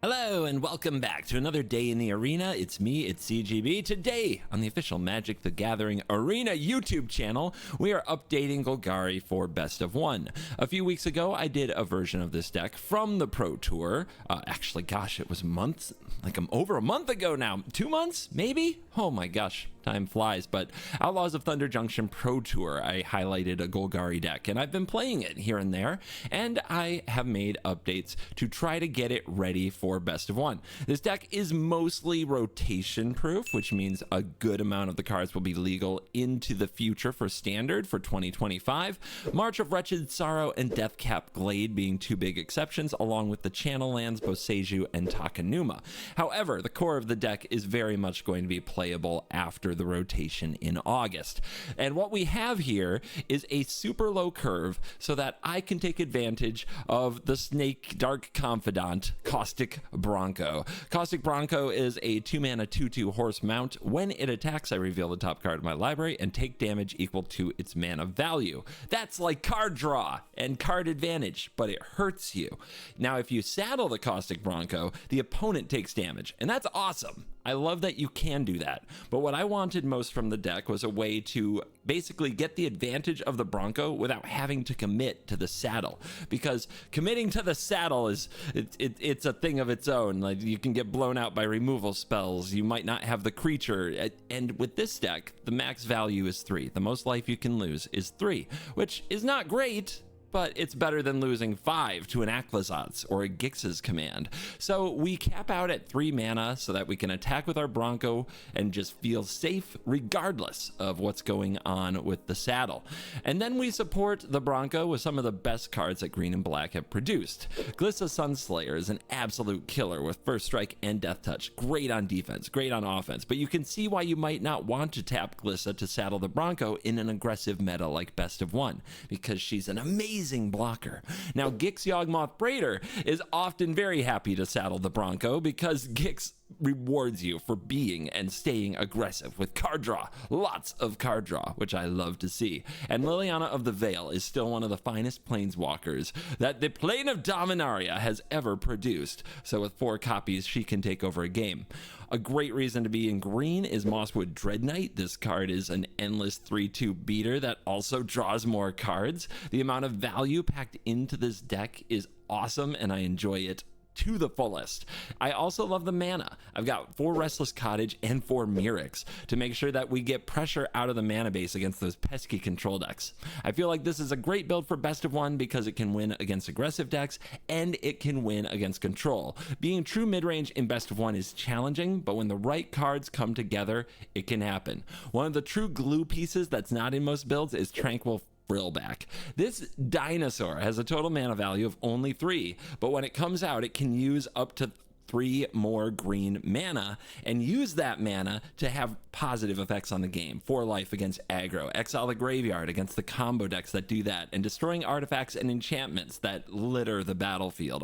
Hello and welcome back to another day in the arena. It's me, it's CGB. Today on the official Magic the Gathering Arena YouTube channel, we are updating Golgari for Best of One. A few weeks ago, I did a version of this deck from the Pro Tour. Actually, gosh, it was months, over a month ago now. 2 months, maybe? Oh my gosh, time flies. But Outlaws of Thunder Junction Pro Tour, I highlighted a Golgari deck, and I've been playing it here and there, and I have made updates to try to get it ready for Best of One. This deck is mostly rotation proof, which means a good amount of the cards will be legal into the future for Standard for 2025. March of Wretched Sorrow and Deathcap Glade being two big exceptions, along with the Channel Lands, Boseiju, and Takenuma. However, the core of the deck is very much going to be playable after the rotation in August. And what we have here is a super low curve so that I can take advantage of the Snake Dark Confidant Caustic Bronco. Caustic Bronco is a 2-mana 2/2 horse mount. When it attacks, I reveal the top card of my library and take damage equal to its mana value. That's like card draw and card advantage, but it hurts you. Now, if you saddle the Caustic Bronco, the opponent takes damage, and that's awesome. I love that you can do that. But what I wanted most from the deck was a way to basically get the advantage of the Bronco without having to commit to the saddle, because committing to the saddle is it's a thing of its own. Like, you can get blown out by removal spells, you might not have the creature, and with this deck the max value is 3. The most life you can lose is 3, which is not great, but it's better than losing 5 to an Aclazotz or a Gix's Command. So we cap out at 3 mana so that we can attack with our Bronco and just feel safe regardless of what's going on with the saddle. And then we support the Bronco with some of the best cards that Green and Black have produced. Glissa Sunslayer is an absolute killer with First Strike and Death Touch. Great on defense, great on offense, but you can see why you might not want to tap Glissa to saddle the Bronco in an aggressive meta like Best of One, because she's an amazing blocker. Now, Gix Yawgmoth Braider is often very happy to saddle the Bronco because Gix rewards you for being and staying aggressive with card draw. Lots of card draw, which I love to see. And Liliana of the Veil is still one of the finest planeswalkers that the Plane of Dominaria has ever produced. So with 4 copies, she can take over a game. A great reason to be in green is Mosswood Dreadknight. This card is an endless 3/2 beater that also draws more cards. The amount of value packed into this deck is awesome, and I enjoy it to the fullest. I also love the mana. I've got 4 Restless Cottage and 4 Mirrex to make sure that we get pressure out of the mana base against those pesky control decks. I feel like this is a great build for Best of One because it can win against aggressive decks and it can win against control. Being true mid-range in Best of One is challenging, but when the right cards come together, it can happen. One of the true glue pieces that's not in most builds is Tranquil Frillback. This dinosaur has a total mana value of only 3, but when it comes out, it can use up to 3 more green mana and use that mana to have positive effects on the game. 4 life against aggro, exile the graveyard against the combo decks that do that, and destroying artifacts and enchantments that litter the battlefield.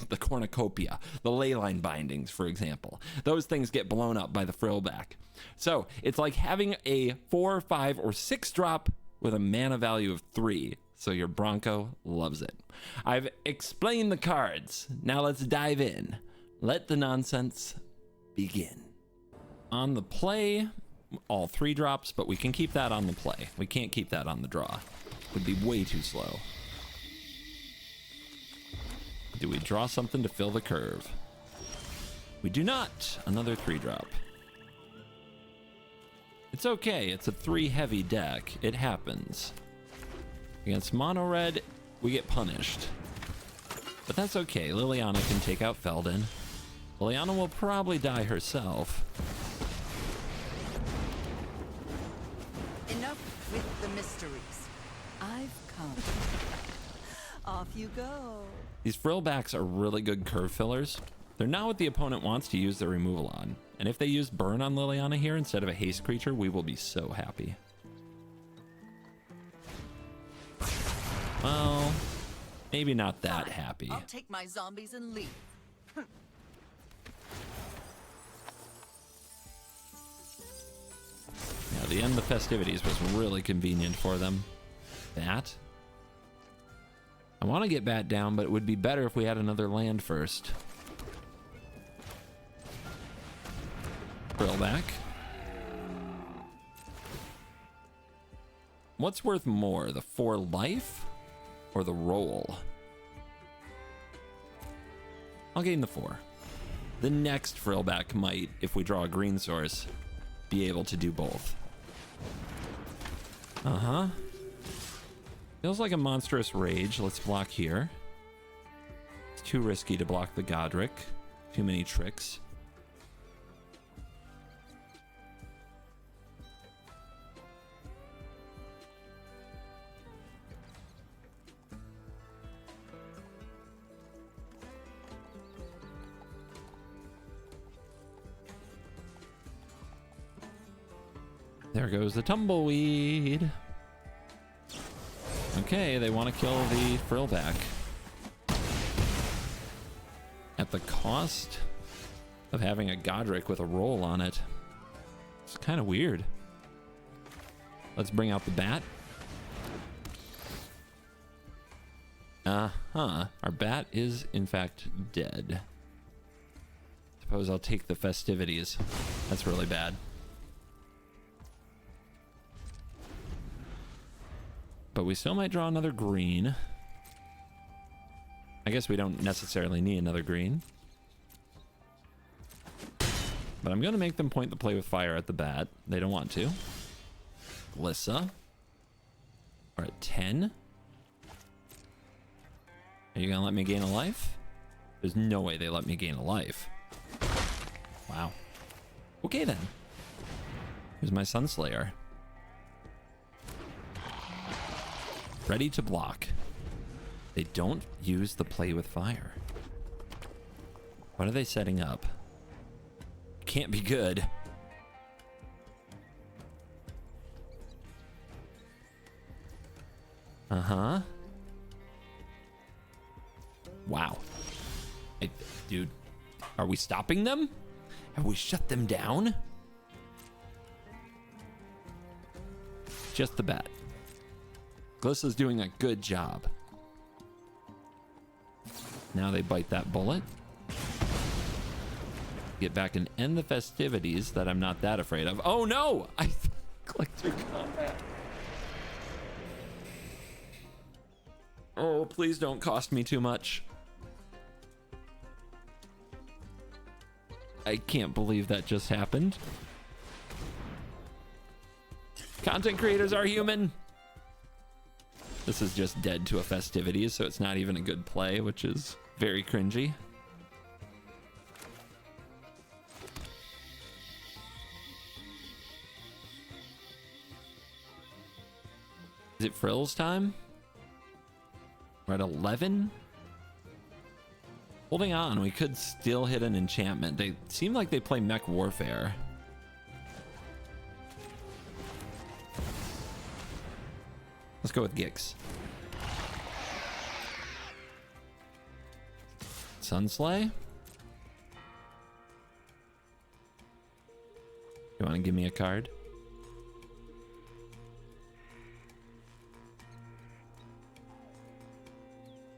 The Cornucopia, the Leyline Bindings, for example. Those things get blown up by the Frillback. So it's like having a 4, 5, or 6 drop with a mana value of 3, so your Bronco loves it. I've explained the cards. Now let's dive in. Let the nonsense begin. On the play, all 3 drops, but we can keep that on the play. We can't keep that on the draw. It would be way too slow. Do we draw something to fill the curve? We do not. Another 3 drop. It's okay, it's a 3 heavy deck. It happens. Against mono red, we get punished. But that's okay, Liliana can take out Feldon. Liliana will probably die herself. Enough with the mysteries. I've come. Off you go. These Frillbacks are really good curve fillers. They're not what the opponent wants to use their removal on. And if they use Burn on Liliana here instead of a haste creature, we will be so happy. Well, maybe not that happy. I'll take my zombies and leave. Yeah, the end of the festivities was really convenient for them. Bat? I want to get Bat down, but it would be better if we had another land first. Frillback. What's worth more, the 4 life or the roll? I'll gain the 4. The next Frillback might, if we draw a green source, be able to do both. Uh-huh. Feels like a monstrous rage. Let's block here. It's too risky to block the Godric. Too many tricks. There goes the tumbleweed. Okay, they want to kill the Frillback. At the cost of having a Godric with a roll on it. It's kind of weird. Let's bring out the bat. Uh-huh. Our bat is, in fact, dead. Suppose I'll take the festivities. That's really bad. But we still might draw another green. I guess we don't necessarily need another green. But I'm going to make them point the play with fire at the bat. They don't want to. Glissa. We're at 10. Are you going to let me gain a life? There's no way they let me gain a life. Wow. Okay then. Here's my Sunslayer. Ready to block. They don't use the play with fire. What are they setting up? Can't be good. Uh-huh. Wow. Dude, are we stopping them? Have we shut them down? Just the bat. Glissa's doing a good job. Now they bite that bullet. Get back and end the festivities that I'm not that afraid of. Oh no! I clicked through combat. Oh, please don't cost me too much. I can't believe that just happened. Content creators are human. This is just dead to a festivities, so it's not even a good play, which is very cringy. Is it Frills time? We're at 11? Holding on, we could still hit an enchantment. They seem like they play Mech Warfare. Let's go with Gix. Sunslay? You want to give me a card?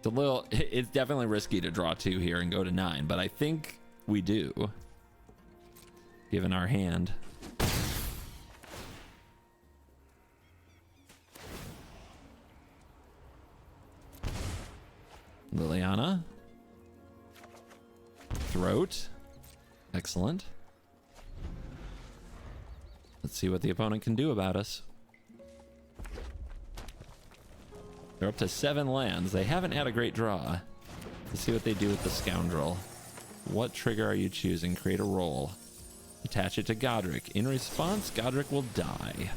It's definitely risky to draw 2 here and go to 9, but I think we do, given our hand. Liliana. Throat. Excellent. Let's see what the opponent can do about us. They're up to 7 lands. They haven't had a great draw. Let's see what they do with the Scoundrel. What trigger are you choosing? Create a roll. Attach it to Godric. In response, Godric will die.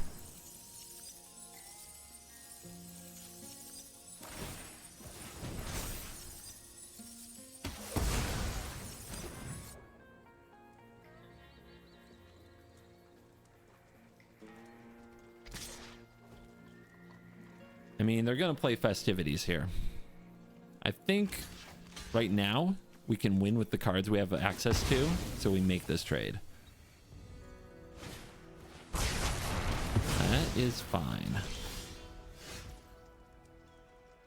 I mean, they're going to play festivities here. I think right now we can win with the cards we have access to, so we make this trade. That is fine.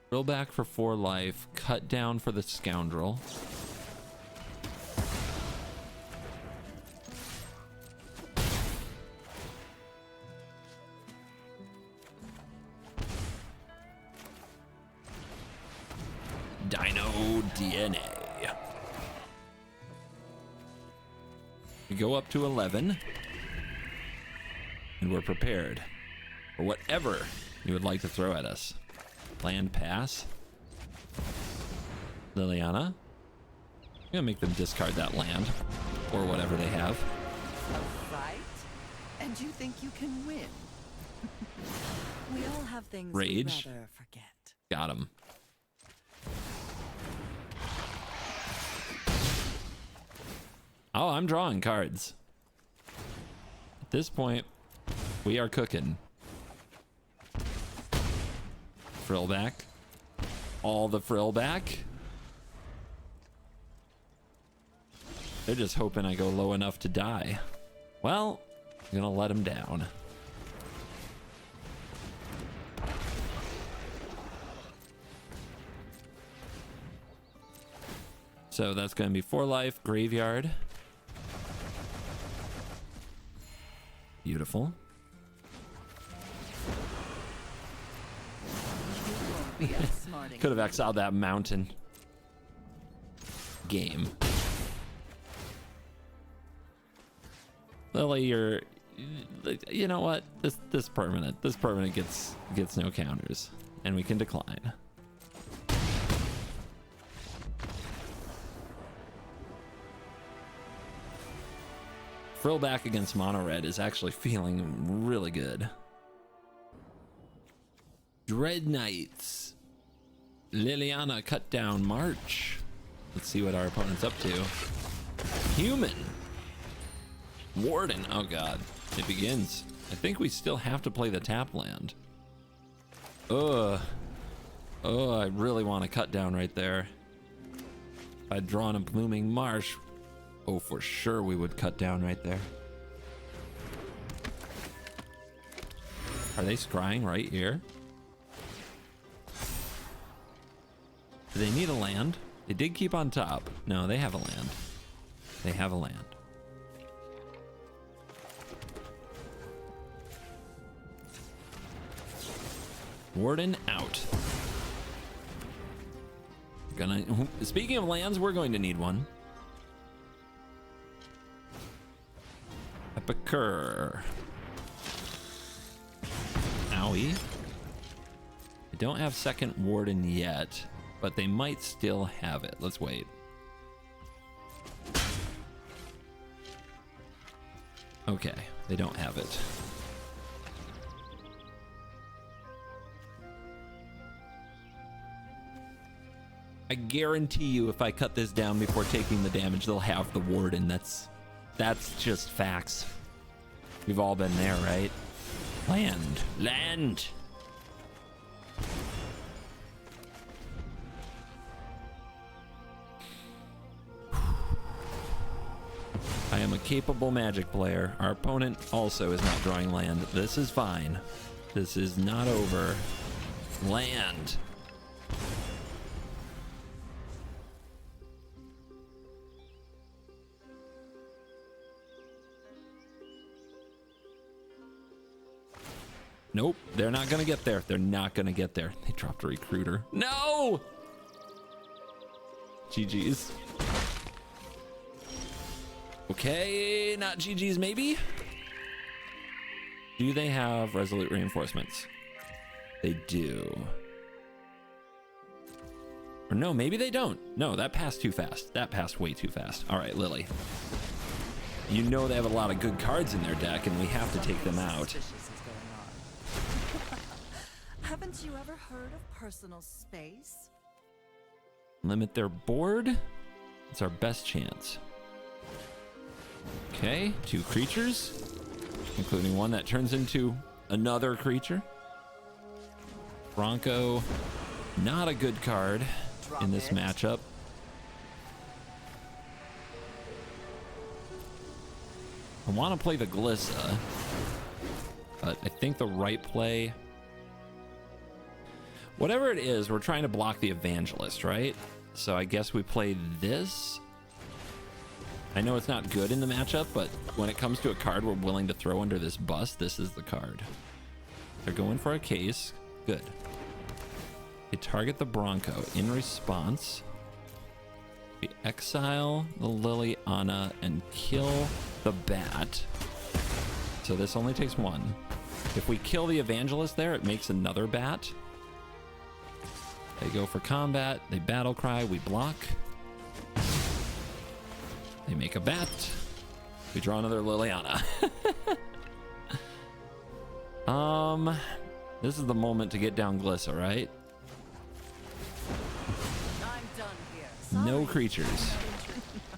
Roll back for 4 life, cut down for the Scoundrel. Dino DNA. We go up to 11. And we're prepared for whatever you would like to throw at us. Land pass. Liliana. I'm gonna make them discard that land. Or whatever they have. A fight? And you think you can win? We all have things Rage. we'd rather forget. Got him. Oh, I'm drawing cards. At this point, we are cooking. Frill back. All the frill back. They're just hoping I go low enough to die. Well, I'm gonna let them down. So that's gonna be 4 life, graveyard. Beautiful. Could have exiled that mountain. Game. Lily, you know what? This permanent gets no counters, and we can decline. Frill back against mono red is actually feeling really good. Dread Knights. Liliana cut down March. Let's see what our opponent's up to. Human. Warden. Oh god. It begins. I think we still have to play the tap land. Ugh. Oh, I really want to cut down right there. If I'd drawn a Blooming Marsh, oh, for sure we would cut down right there. Are they scrying right here? Do they need a land? They did keep on top. No, they have a land. They have a land. Warden out. Speaking of lands, we're going to need one. Epicure. Owie. I don't have second Warden yet, but they might still have it. Let's wait. Okay, they don't have it. I guarantee you if I cut this down before taking the damage, they'll have the Warden. That's just facts. We've all been there, right? Land. Land! I am a capable Magic player. Our opponent also is not drawing land. This is fine. This is not over. Land. Nope, they're not gonna get there. They're not gonna get there. They dropped a recruiter. No! GG's. Okay, not GG's maybe? Do they have resolute reinforcements? They do. Or no, maybe they don't. No, that passed too fast. That passed way too fast. All right, Lily. You know they have a lot of good cards in their deck, and we have to take them out. Haven't you ever heard of personal space? Limit their board. It's our best chance. Okay, 2 creatures, including one that turns into another creature. Bronco, not a good card in this matchup. I want to play the Glissa, but I think the right play, whatever it is, we're trying to block the Evangelist, right? So I guess we play this. I know it's not good in the matchup, but when it comes to a card we're willing to throw under this bus, this is the card. They're going for a case. Good. We target the Bronco. In response, we exile the Liliana and kill the bat. So this only takes one. If we kill the Evangelist there, it makes another bat. They go for combat. They battle cry. We block. They make a bat. We draw another Liliana. This is the moment to get down Glissa, right? I'm done here. No creatures.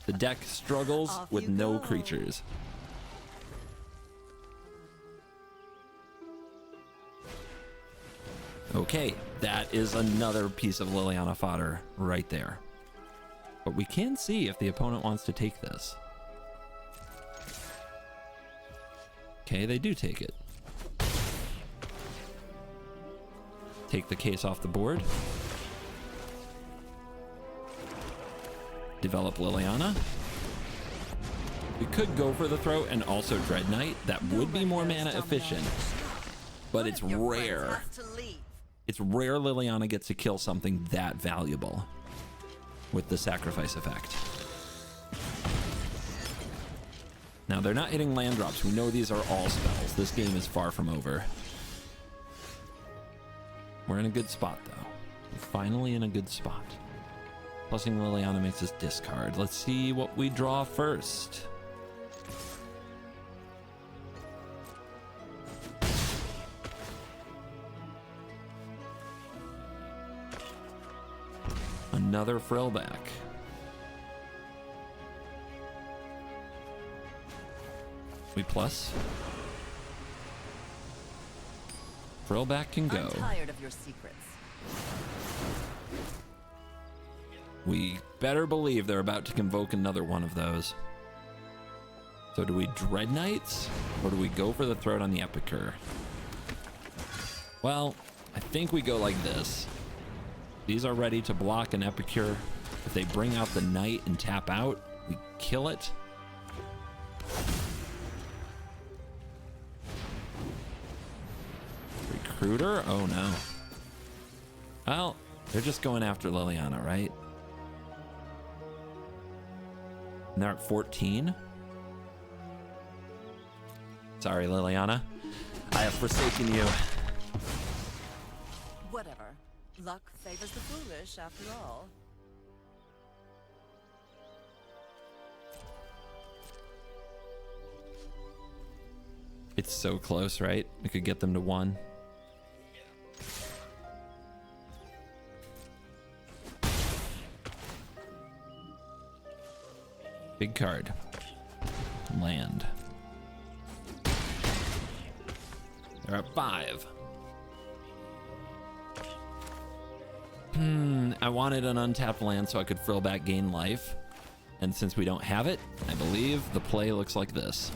The deck struggles with no creatures. Okay, that is another piece of Liliana fodder right there. But we can see if the opponent wants to take this. Okay, they do take it. Take the case off the board. Develop Liliana. We could go for the throat and also Dread Knight. That would be more mana efficient. But it's rare. It's rare Liliana gets to kill something that valuable with the sacrifice effect. Now, they're not hitting land drops. We know these are all spells. This game is far from over. We're in a good spot, though. We're finally in a good spot. Plusing Liliana makes us discard. Let's see what we draw first. Another Frillback. We plus. Frillback can go. I'm tired of your secrets. We better believe they're about to convoke another one of those. So do we Dread Knights or do we go for the throat on the Epicure? Well, I think we go like this. These are ready to block an Epicure. If they bring out the Knight and tap out, we kill it. Recruiter? Oh no. Well, they're just going after Liliana, right? And they're at 14. Sorry, Liliana. I have forsaken you. Whatever. Luck favors the foolish, after all. It's so close, right? We could get them to 1. Big card. Land. They're at 5. I wanted an untapped land so I could frill back gain life. And since we don't have it, I believe the play looks like this.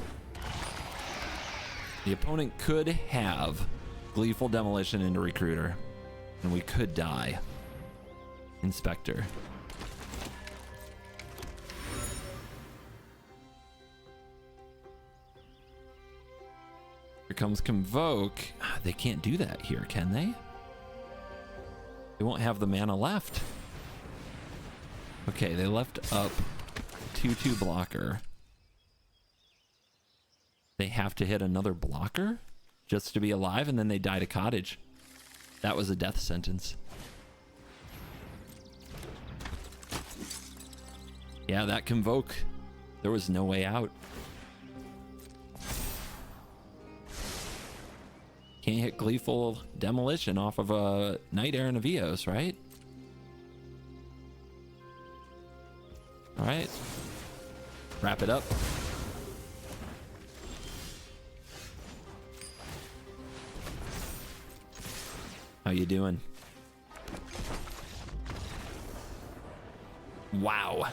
The opponent could have Gleeful Demolition into Recruiter. And we could die. Inspector. Here comes Convoke. They can't do that here, can they? They won't have the mana left. Okay, they left up 2/2 blocker. They have to hit another blocker just to be alive, and then they die to Cottage. That was a death sentence. Yeah, that Convoke. There was no way out. Can't hit Gleeful Demolition off of a Night Air and a Vios, right? All right. Wrap it up. How you doing? Wow.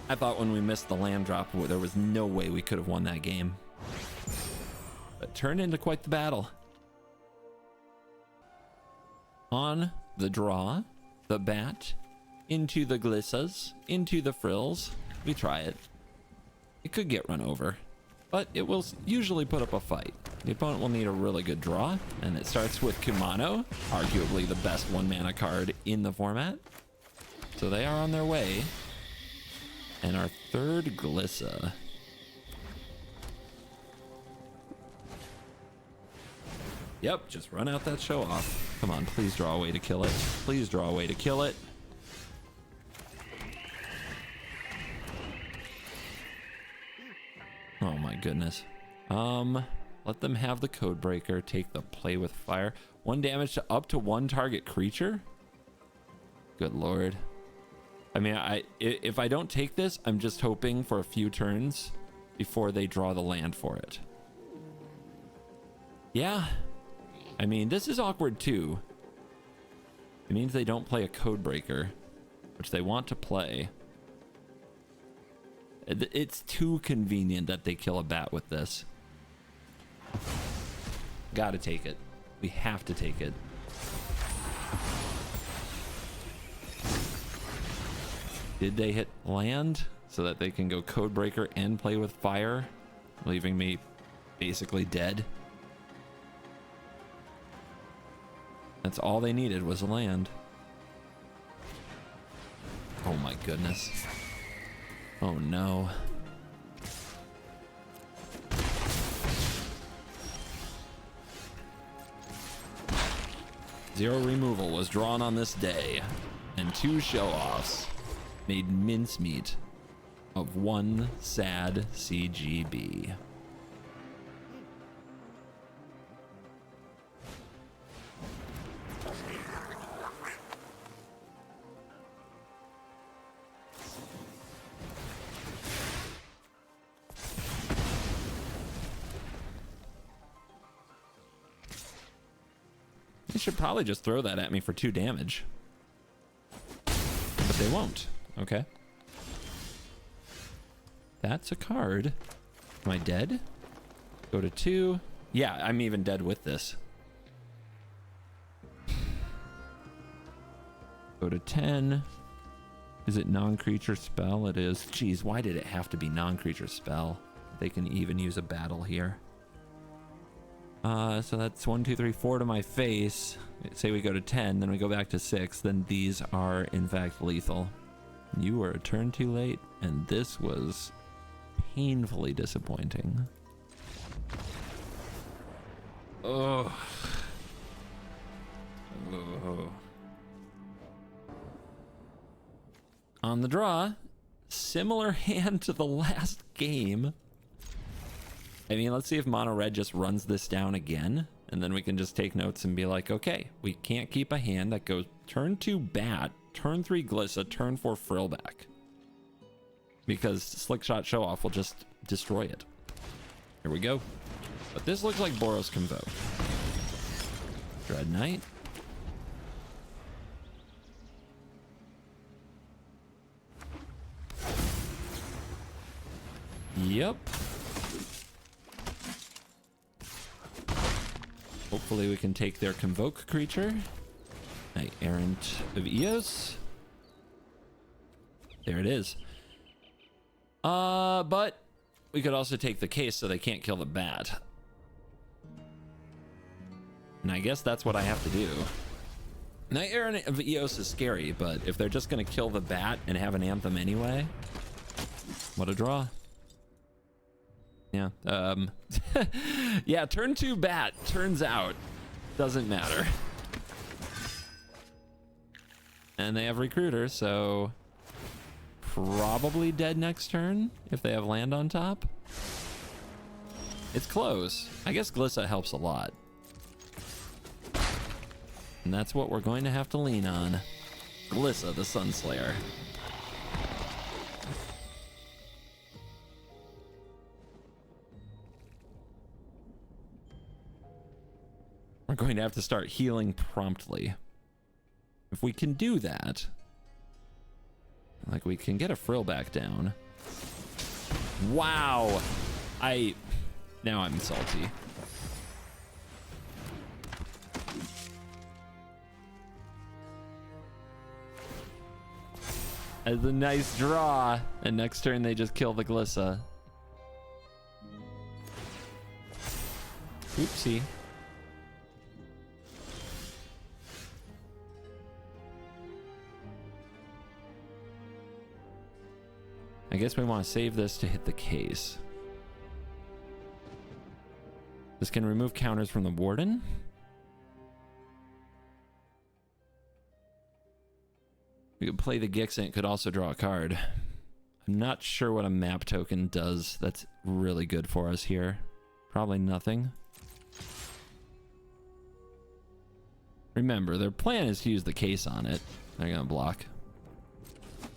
I thought when we missed the land drop, there was no way we could have won that game. But turned into quite the battle. On the draw, the bat, into the Glissas, into the Frills. We try it. It could get run over. but it will usually put up a fight. The opponent will need a really good draw, and it starts with Kumano, arguably the best 1-mana card in the format. So they are on their way. And our third Glissa. Yep, just run out that show off. Come on, please draw a way to kill it. Please draw a way to kill it. Oh my goodness. Let them have the code breaker. Take the play with fire. 1 damage to up to 1 target creature. Good lord. I mean, if I don't take this, I'm just hoping for a few turns before they draw the land for it. Yeah. I mean, this is awkward too. It means they don't play a code breaker, which they want to play. It's too convenient that they kill a bat with this. Gotta take it. We have to take it. Did they hit land so that they can go code breaker and play with fire, leaving me basically dead? That's all they needed was a land. Oh my goodness. Oh no. Zero removal was drawn on this day, and 2 show-offs made mincemeat of 1 sad CGB. They should probably just throw that at me for 2 damage. But they won't. Okay. That's a card. Am I dead? Go to 2. Yeah, I'm even dead with this. Go to 10. Is it non-creature spell? It is. Jeez, why did it have to be non-creature spell? They can even use a battle here. So that's 1, 2, 3, 4 to my face. Say we go to 10, then we go back to 6. Then these are in fact lethal. You were a turn too late, and this was painfully disappointing. Oh. Oh. On the draw, similar hand to the last game. I mean, let's see if Mono Red just runs this down again, and then we can just take notes and be like, okay, we can't keep a hand that goes turn 2 Bat, turn 3 Glissa, turn 4 Frillback. Because Slickshot Show Off will just destroy it. Here we go. But this looks like Boros Convoke. Dread Knight. Yep. Hopefully we can take their Convoke creature. Knight Errant of Eos. There it is. But we could also take the case so they can't kill the bat. And I guess that's what I have to do. Knight Errant of Eos is scary, but if they're just going to kill the bat and have an Anthem anyway, what a draw. Yeah. Yeah, turn 2 bat, turns out, doesn't matter. And they have Recruiter, so probably dead next turn if they have land on top. It's close. I guess Glissa helps a lot. And that's what we're going to have to lean on. Glissa, the Sunslayer. We're going to have to start healing promptly. If we can do that, like we can get a frill back down. Wow. Now I'm salty. As a nice draw, and next turn they just kill the Glissa. Oopsie. I guess we want to save this to hit the case. This can remove counters from the Warden. We could play the Gix and it could also draw a card. I'm not sure what a map token does that's really good for us here. Probably nothing. Remember, their plan is to use the case on it. They're gonna block.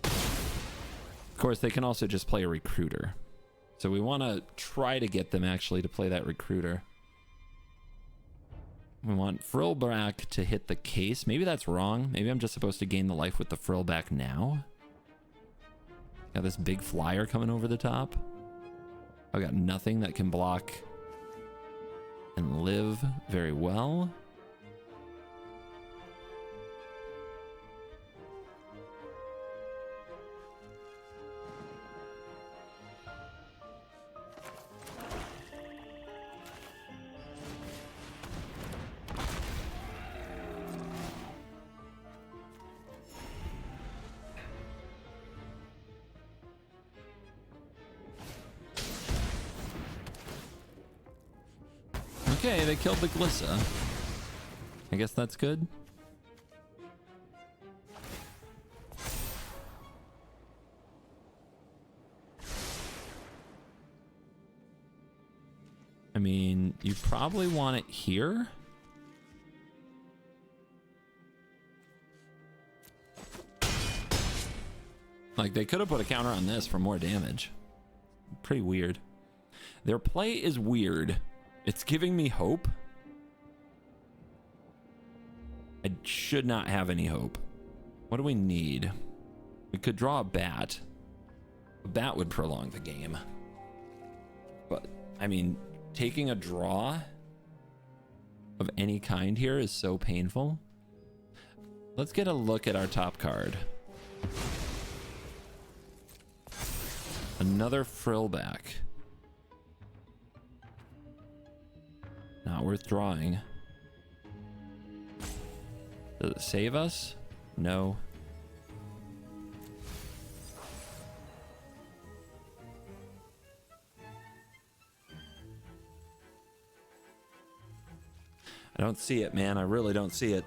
Of course, they can also just play a recruiter. So we want to try to get them actually to play that recruiter. We want Frillback to hit the case. Maybe that's wrong. Maybe I'm just supposed to gain the life with the Frillback now. Got this big flyer coming over the top. I've got nothing that can block and live very well. Okay, they killed the Glissa. I guess that's good. I mean, you probably want it here. Like, they could have put a counter on this for more damage. Pretty weird. Their play is weird. It's giving me hope. I should not have any hope. What do we need? We could draw a bat. A bat would prolong the game. But, I mean, taking a draw of any kind here is so painful. Let's get a look at our top card. Another Frillback. Not worth drawing. Does it save us? No. I don't see it, man. I really don't see it.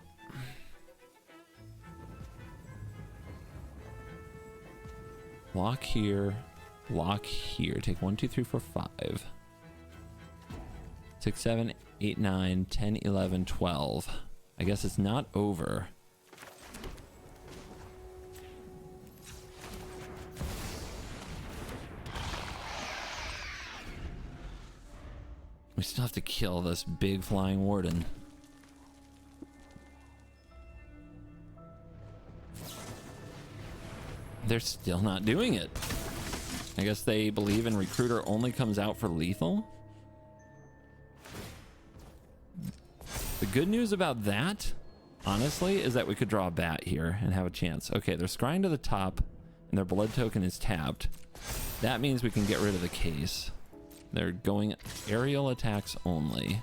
Block here. Block here. Take 1, 2, 3, 4, 5. 6, 7, 8, 9, 10, 11, 12. I guess it's not over. We still have to kill this big flying warden. They're still not doing it. I guess they believe in recruiter only comes out for lethal. The good news about that, honestly, is that we could draw a bat here and have a chance. Okay, they're scrying to the top and their blood token is tapped. That means we can get rid of the case. They're going aerial attacks only.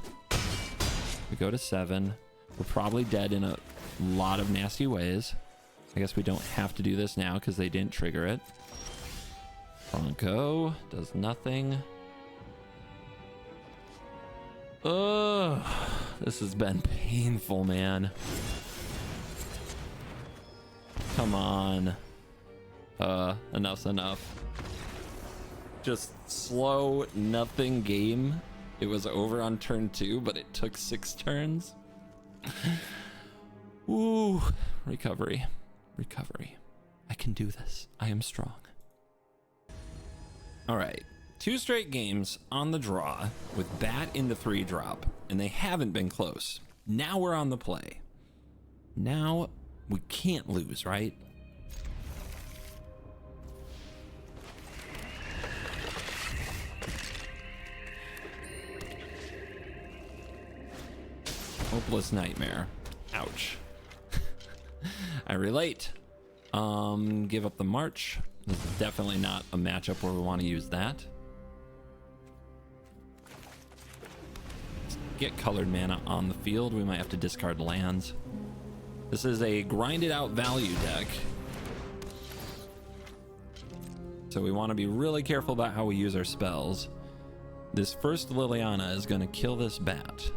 We go to 7. We're probably dead in a lot of nasty ways. I guess we don't have to do this now because they didn't trigger it. Bronco does nothing. Ugh, this has been painful, man. Come on. Enough's enough. Just slow, nothing game. It was over on turn 2, but it took 6 turns. Ooh, recovery. Recovery. I can do this. I am strong. All right. 2 straight games on the draw with bat in the 3-drop, and they haven't been close. Now we're on the play. Now we can't lose, right? Hopeless nightmare. Ouch. I relate. Give up the march. This is definitely not a matchup where we want to use that. get colored mana on the field, we might have to discard lands. This is a grinded out value deck. So we want to be really careful about how we use our spells. This first Liliana is going to kill this bat.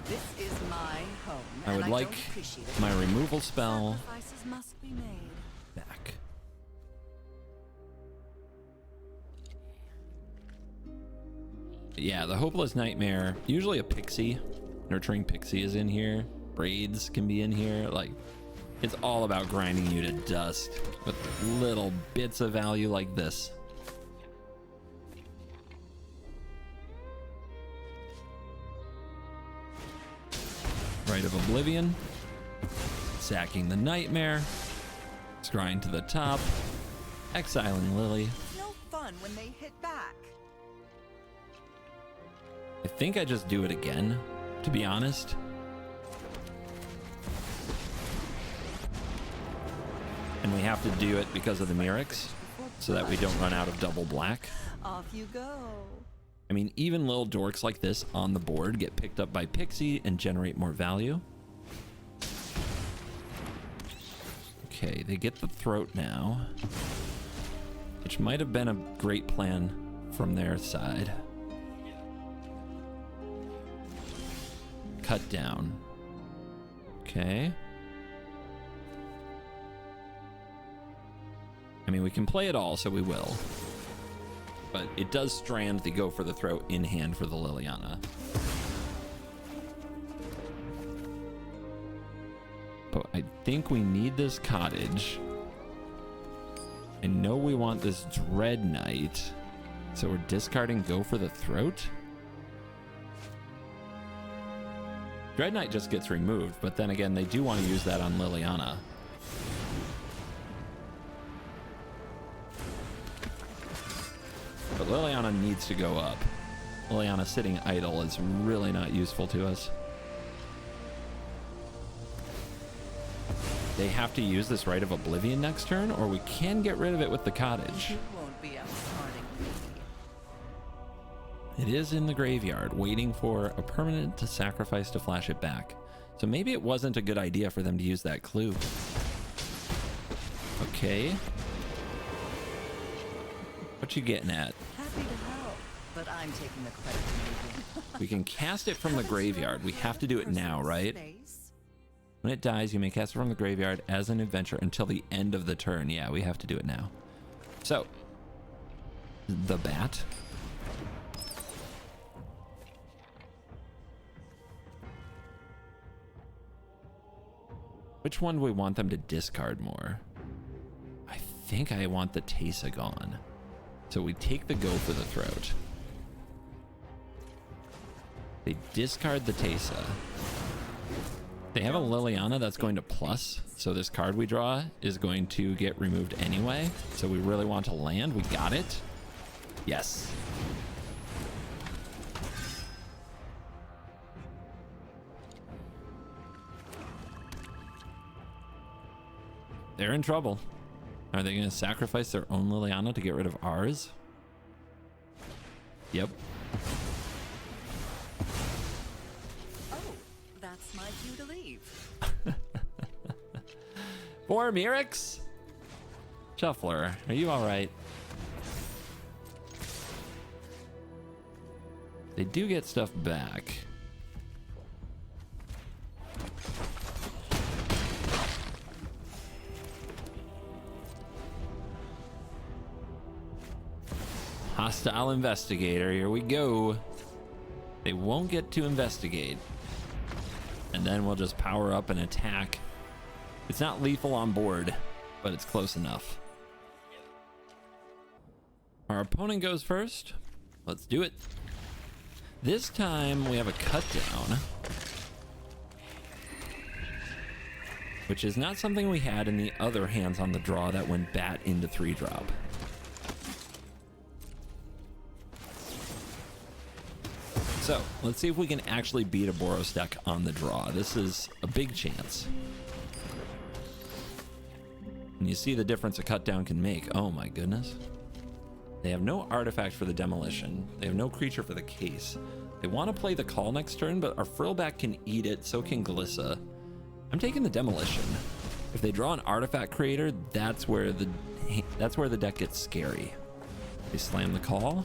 This is my home. I would like my removal spell Sacrifices must be made. back. Yeah, the Hopeless Nightmare, usually a pixie, nurturing pixie is in here. Braids can be in here. Like, it's all about grinding you to dust with little bits of value like this. Rite of Oblivion, sacking the Nightmare, scrying to the top, exiling Lily. It's no fun when they hit back. I think I just do it again, to be honest. And we have to do it because of the Mirrex, so that we don't run out of double black. Off you go. I mean, even little dorks like this on the board get picked up by Pixie and generate more value. Okay, they get the throat now, which might have been a great plan from their side. Cut down. Okay. I mean, we can play it all, so we will. But it does strand the go for the throat in hand for the Liliana. But I think we need this cottage. I know we want this Dread Knight. So we're discarding go for the throat? Dread Knight just gets removed, but then again, they do want to use that on Liliana. But Liliana needs to go up. Liliana sitting idle is really not useful to us. They have to use this Rite of Oblivion next turn, or we can get rid of it with the cottage. You won't be outsmarting me. It is in the graveyard, waiting for a permanent to sacrifice to flash it back. So maybe it wasn't a good idea for them to use that clue. Okay. What you getting at? Happy to help, but I'm taking the credit. We can cast it from the graveyard. We have to do it now, right? When it dies, you may cast it from the graveyard as an adventure until the end of the turn. Yeah, we have to do it now. So, the bat. Which one do we want them to discard more? I think I want the Teysa gone. So we take the go for the throat. They discard the Teysa. They have a Liliana that's going to plus, so this card we draw is going to get removed anyway. So we really want to land. We got it. Yes. They're in trouble. Are they going to sacrifice their own Liliana to get rid of ours? Yep. Oh, that's my cue to leave. For Mirrex? Shuffler, are you alright? They do get stuff back. Hostile Investigator, here we go. They won't get to investigate. And then we'll just power up and attack. It's not lethal on board, but it's close enough. Our opponent goes first. Let's do it. This time we have a cut down, which is not something we had in the other hands on the draw that went bat into 3-drop. So let's see if we can actually beat a Boros deck on the draw. This is a big chance. And you see the difference a cut down can make. Oh my goodness. They have no artifact for the demolition. They have no creature for the case. They want to play the call next turn, but our Frillback can eat it, so can Glissa. I'm taking the demolition. If they draw an artifact creator, that's where the deck gets scary. They slam the call.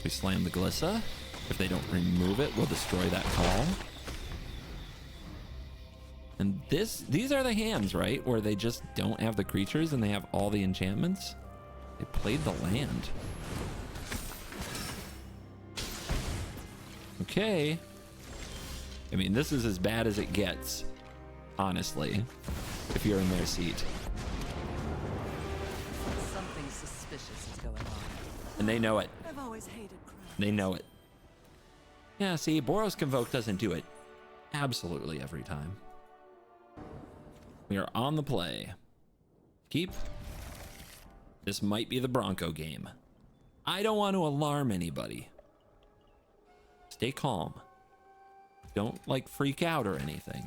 We slam the Glissa. If they don't remove it, we'll destroy that call. And these are the hands, right? Where they just don't have the creatures and they have all the enchantments. They played the land. Okay. I mean, this is as bad as it gets, honestly, if you're in their seat. Something suspicious is going on. And they know it. I've always hated crime. They know it. Yeah, see, Boros Convoke doesn't do it absolutely every time. We are on the play. Keep. This might be the Bronco game. I don't want to alarm anybody. Stay calm. Don't like freak out or anything.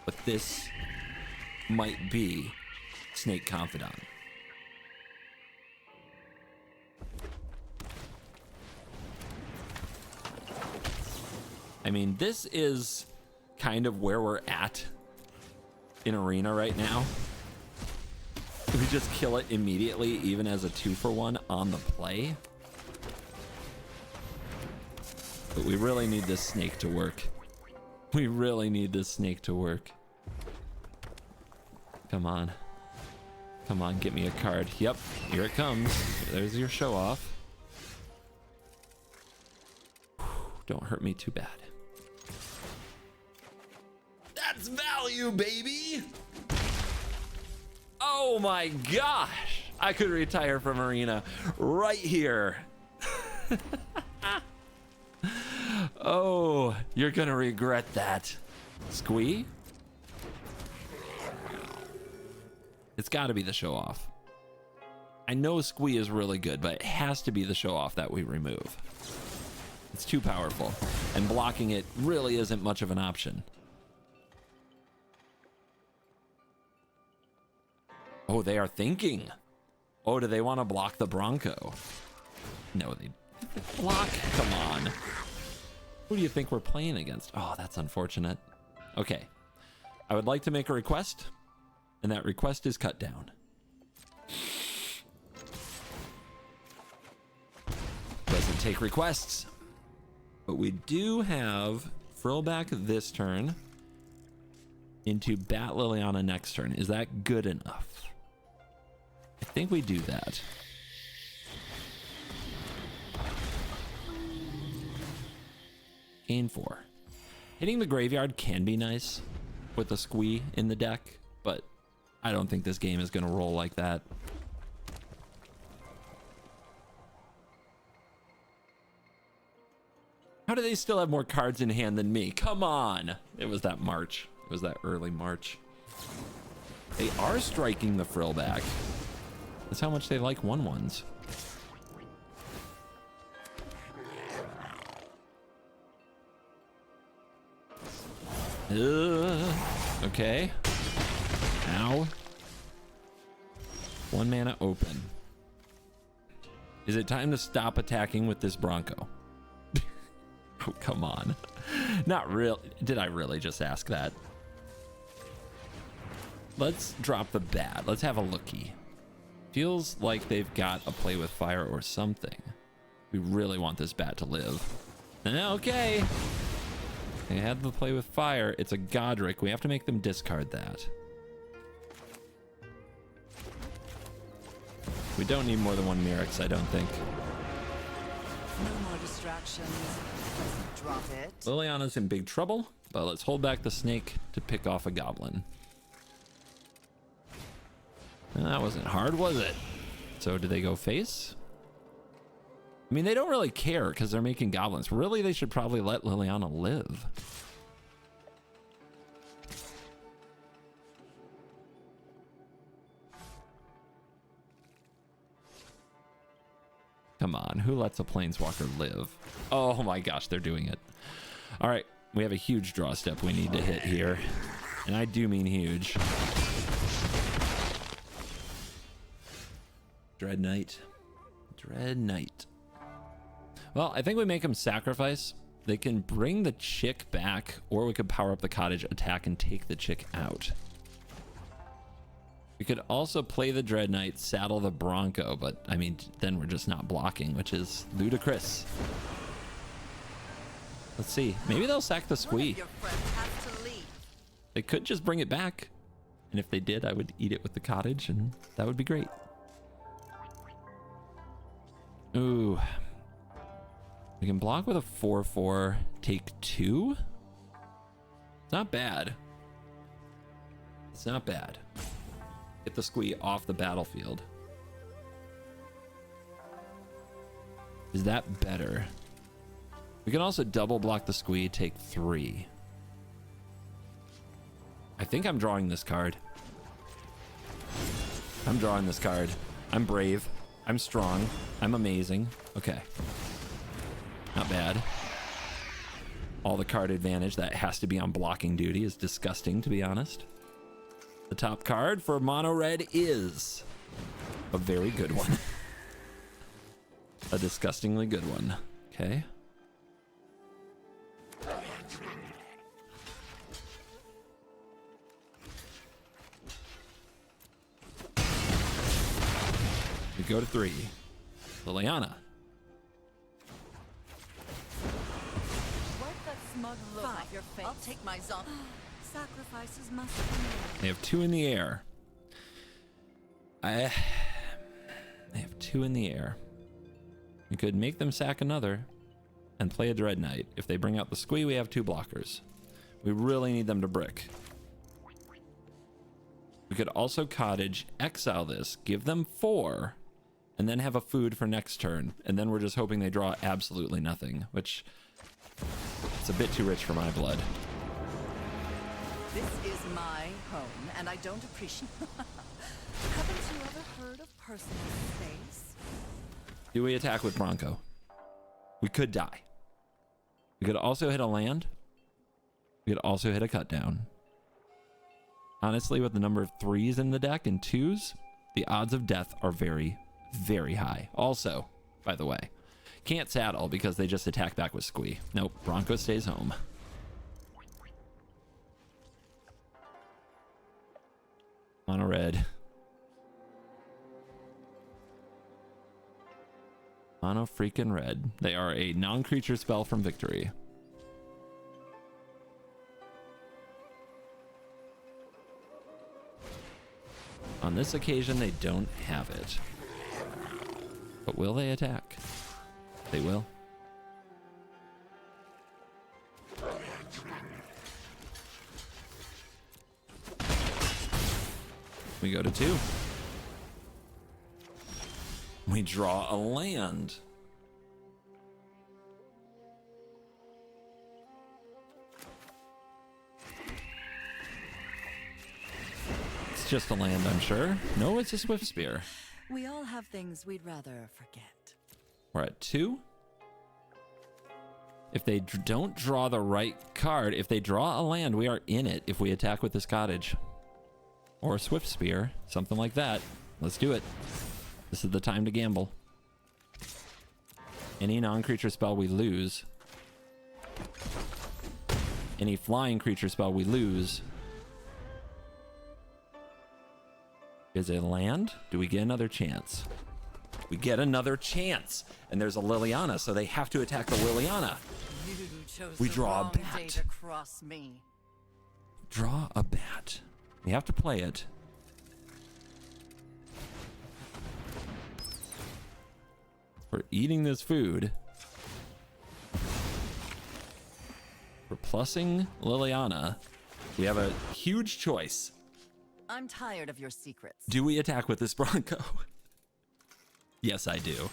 But this might be Snake Confidant. I mean, this is kind of where we're at in Arena right now. We just kill it immediately, even as a 2-for-1 on the play. But we really need this snake to work. We really need this snake to work. Come on. Come on, get me a card. Yep, here it comes. There's your show off. Don't hurt me too bad. That's value, baby! Oh my gosh! I could retire from Arena right here. Oh, you're gonna regret that. Squee? It's gotta be the show off. I know Squee is really good, but it has to be the show off that we remove. It's too powerful, and blocking it really isn't much of an option. Oh, they are thinking. Oh, do they want to block the Bronco? No, they block. Come on. Who do you think we're playing against? Oh, that's unfortunate. Okay. I would like to make a request, and that request is cut down. Doesn't take requests. But we do have Frillback this turn into Bat Liliana next turn. Is that good enough? I think we do that. Gain 4. Hitting the graveyard can be nice with a Squee in the deck, but I don't think this game is going to roll like that. How do they still have more cards in hand than me? Come on! It was that March. It was that early March. They are striking the Frillback. That's how much they like 1/1s. Okay. Ow. 1 mana open. Is it time to stop attacking with this Bronco? Oh, come on. Not real. Did I really just ask that? Let's drop the bat. Let's have a lookie. Feels like they've got a play with fire or something. We really want this bat to live. Okay. They have the play with fire. It's a Godric. We have to make them discard that. We don't need more than 1 Mirrex, I don't think. No more distractions. Let's drop it. Liliana's in big trouble, but let's hold back the snake to pick off a goblin. That wasn't hard, was it? So do they go face? I mean, they don't really care because they're making goblins. Really, they should probably let Liliana live. Come on, who lets a planeswalker live? Oh my gosh, they're doing it. All right, we have a huge draw step we need to hit here. And I do mean huge. Dread Knight. Dread Knight. Well, I think we make them sacrifice. They can bring the chick back, or we could power up the cottage, attack, and take the chick out. We could also play the Dread Knight, saddle the Bronco, but I mean, then we're just not blocking, which is ludicrous. Let's see. Maybe they'll sack the Squee. They could just bring it back. And if they did, I would eat it with the cottage, and that would be great. Ooh. We can block with a 4/4, take 2. Not bad. It's not bad. Get the Squee off the battlefield. Is that better? We can also double block the Squee, take 3. I think I'm drawing this card. I'm drawing this card. I'm brave. I'm strong. I'm amazing. Okay. Not bad. All the card advantage that has to be on blocking duty is disgusting, to be honest. The top card for mono red is a very good one. A disgustingly good one. Okay. We go to 3. Liliana. Wipe that smug look off your face. I'll take my zombie. Sacrifices must be made. They have 2 in the air. They have 2 in the air. We could make them sack another and play a Dread Knight. If they bring out the Squee, we have 2 blockers. We really need them to brick. We could also cottage, exile this, give them 4, and then have a food for next turn. And then we're just hoping they draw absolutely nothing, which it's a bit too rich for my blood. This is my home, and I don't appreciate. Haven't you ever heard of personal space? Do we attack with Bronco? We could die. We could also hit a land. We could also hit a cut down. Honestly, with the number of 3s in the deck and 2s, the odds of death are very, very high. Also, by the way, can't saddle because they just attack back with Squee. Nope, Bronco stays home. Mono red. Mono freaking red. They are a non-creature spell from victory. On this occasion, they don't have it. But will they attack? They will. We go to 2. We draw a land. It's just a land, I'm sure. No, it's a Swift Spear. We all have things we'd rather forget. We're at 2. If they don't draw the right card, if they draw a land, we are in it if we attack with this cottage. Or a Swift Spear, something like that. Let's do it. This is the time to gamble. Any non-creature spell we lose. Any flying creature spell we lose. Is it land? Do we get another chance? We get another chance. And there's a Liliana, so they have to attack the Liliana. You chose We the draw a wrong bat. day to cross me. Draw a bat. We have to play it. We're eating this food. We're plussing Liliana. We have a huge choice. I'm tired of your secrets. Do we attack with this Bronco? Yes, I do.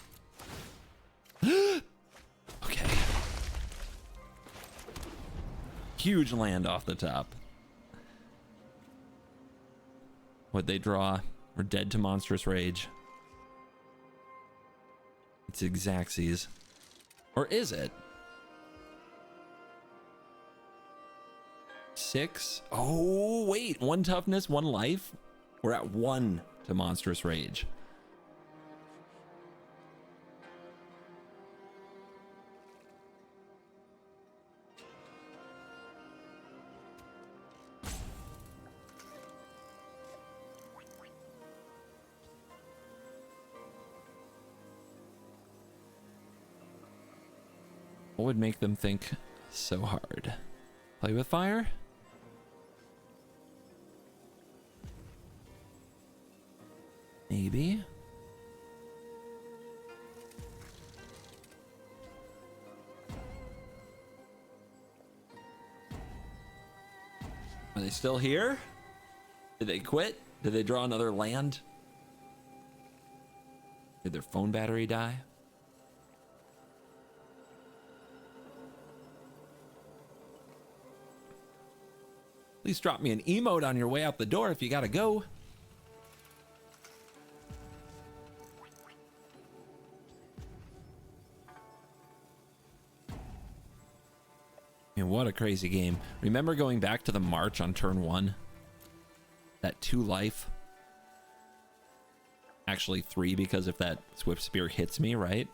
Okay. Huge land off the top. What'd they draw? We're dead to Monstrous Rage. It's Xaxes. Or is it? 6? Oh, wait. 1 toughness, 1 life? We're at 1 to Monstrous Rage. What would make them think so hard? Play with fire? Maybe. Are they still here? Did they quit? Did they draw another land? Did their phone battery die? Please drop me an emote on your way out the door if you gotta go. And what a crazy game. Remember going back to the March on turn 1? That 2 life? Actually 3, because if that Swift Spear hits me, right?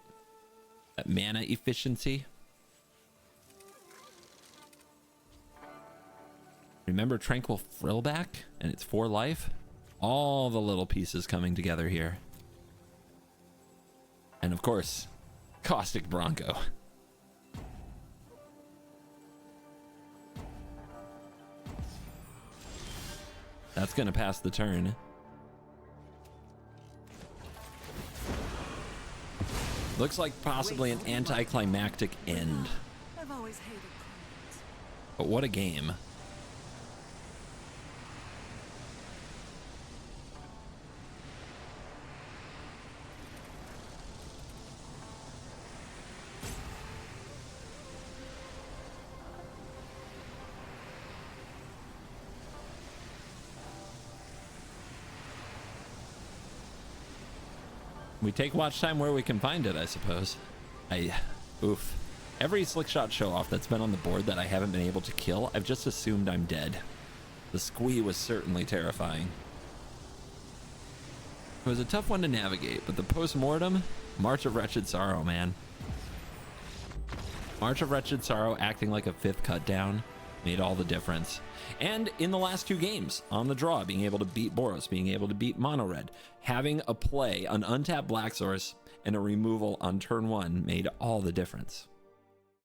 That mana efficiency. Remember Tranquil Frillback and it's 4 life? All the little pieces coming together here. And of course, Caustic Bronco. That's gonna pass the turn. Looks like possibly an anticlimactic end. I've always hated clouds. But what a game. We take watch time where we can find it, I suppose. Oof. Every slick shot show off that's been on the board that I haven't been able to kill, I've just assumed I'm dead. The squee was certainly terrifying. It was a tough one to navigate, but the post-mortem, March of Wretched Sorrow, man. March of Wretched Sorrow acting like a 5th cut down made all the difference. And in the last 2 games, on the draw, being able to beat Boros, being able to beat Mono Red, having a play, an untapped Black Source, and a removal on turn 1 made all the difference.